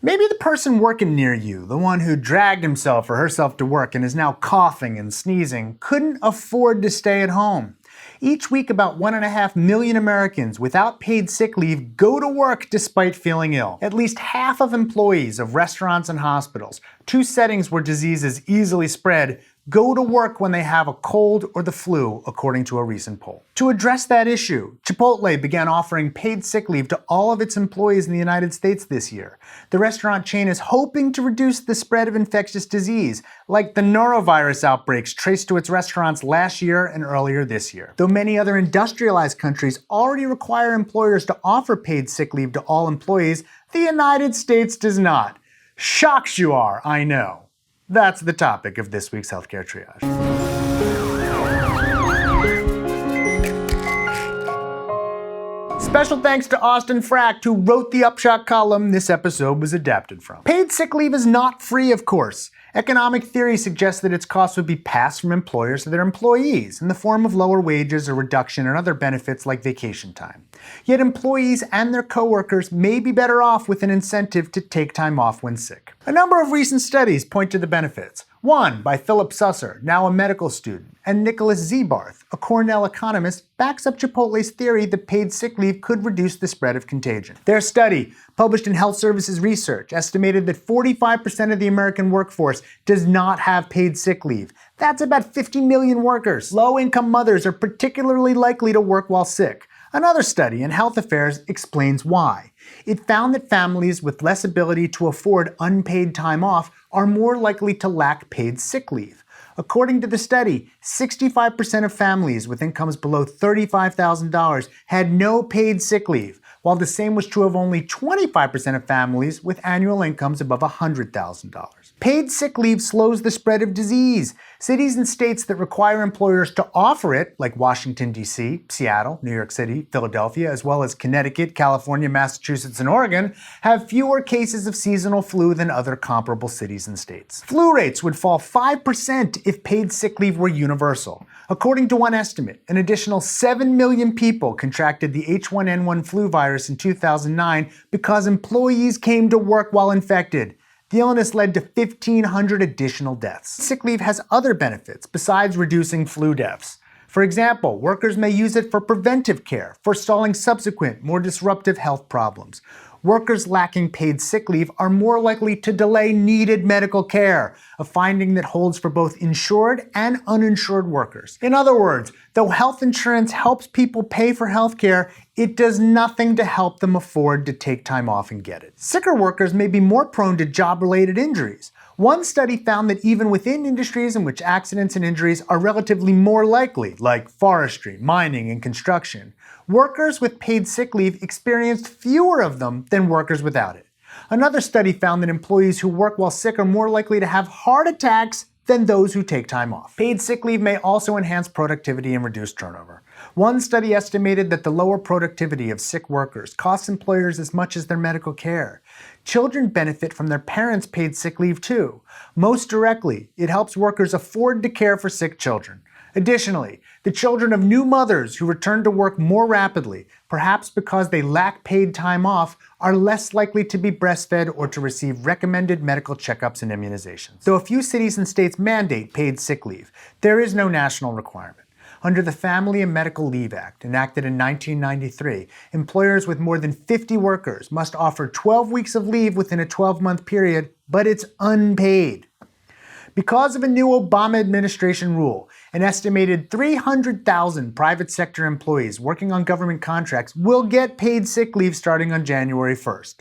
Maybe the person working near you, the one who dragged himself or herself to work and is now coughing and sneezing, couldn't afford to stay at home. Each week, about 1.5 million Americans without paid sick leave go to work despite feeling ill. At least half of employees of restaurants and hospitals, two settings where disease is easily spread, go to work when they have a cold or the flu, according to a recent poll. To address that issue, Chipotle began offering paid sick leave to all of its employees in the United States this year. The restaurant chain is hoping to reduce the spread of infectious disease, like the norovirus outbreaks traced to its restaurants last year and earlier this year. Though many other industrialized countries already require employers to offer paid sick leave to all employees, the United States does not. Shocked you are, I know. That's the topic of this week's Healthcare Triage. Special thanks to Austin Fract, who wrote the Upshot column this episode was adapted from. Paid sick leave is not free, of course. Economic theory suggests that its costs would be passed from employers to their employees in the form of lower wages or reduction in other benefits like vacation time. Yet employees and their coworkers may be better off with an incentive to take time off when sick. A number of recent studies point to the benefits. One by Philip Susser, now a medical student, and Nicholas Zebarth, a Cornell economist, backs up Chipotle's theory that paid sick leave could reduce the spread of contagion. Their study, published in Health Services Research, estimated that 45% of the American workforce does not have paid sick leave. That's about 50 million workers. Low-income mothers are particularly likely to work while sick. Another study in Health Affairs explains why. It found that families with less ability to afford unpaid time off are more likely to lack paid sick leave. According to the study, 65% of families with incomes below $35,000 had no paid sick leave, while the same was true of only 25% of families with annual incomes above $100,000. Paid sick leave slows the spread of disease. Cities and states that require employers to offer it, like Washington, D.C., Seattle, New York City, Philadelphia, as well as Connecticut, California, Massachusetts, and Oregon, have fewer cases of seasonal flu than other comparable cities and states. Flu rates would fall 5% if paid sick leave were universal. According to one estimate, an additional 7 million people contracted the H1N1 flu virus in 2009 because employees came to work while infected. The illness led to 1,500 additional deaths. Sick leave has other benefits besides reducing flu deaths. For example, workers may use it for preventive care, forestalling subsequent, more disruptive health problems. Workers lacking paid sick leave are more likely to delay needed medical care, a finding that holds for both insured and uninsured workers. In other words, though health insurance helps people pay for health care, it does nothing to help them afford to take time off and get it. Sicker workers may be more prone to job-related injuries. One study found that even within industries in which accidents and injuries are relatively more likely, like forestry, mining, and construction, workers with paid sick leave experienced fewer of them than workers without it. Another study found that employees who work while sick are more likely to have heart attacks than those who take time off. Paid sick leave may also enhance productivity and reduce turnover. One study estimated that the lower productivity of sick workers costs employers as much as their medical care. Children benefit from their parents' paid sick leave too. Most directly, it helps workers afford to care for sick children. Additionally, the children of new mothers who return to work more rapidly, perhaps because they lack paid time off, are less likely to be breastfed or to receive recommended medical checkups and immunizations. Though a few cities and states mandate paid sick leave, there is no national requirement. Under the Family and Medical Leave Act, enacted in 1993, employers with more than 50 workers must offer 12 weeks of leave within a 12-month period, but it's unpaid. Because of a new Obama administration rule, an estimated 300,000 private sector employees working on government contracts will get paid sick leave starting on January 1st.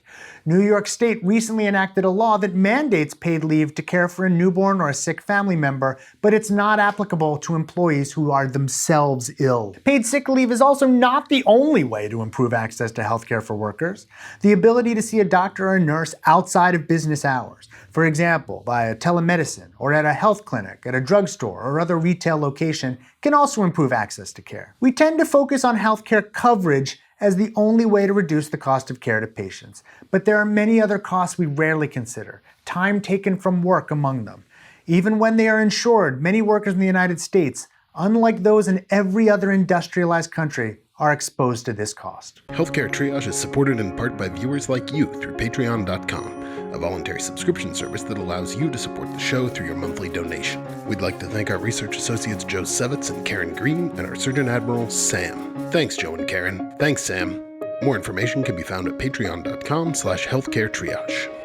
New York State recently enacted a law that mandates paid leave to care for a newborn or a sick family member, but it's not applicable to employees who are themselves ill. Paid sick leave is also not the only way to improve access to healthcare for workers. The ability to see a doctor or a nurse outside of business hours, for example, via telemedicine or at a health clinic, at a drugstore, or other retail location, can also improve access to care. We tend to focus on healthcare coverage as the only way to reduce the cost of care to patients, but there are many other costs we rarely consider, time taken from work among them. Even when they are insured, many workers in the United States, unlike those in every other industrialized country, are exposed to this cost. Healthcare Triage is supported in part by viewers like you through patreon.com, a voluntary subscription service that allows you to support the show through your monthly donation. We'd like to thank our research associates Joe Sevitz and Karen Green, and our Surgeon Admiral, Sam. Thanks, Joe and Karen. Thanks, Sam. More information can be found at patreon.com/healthcaretriage.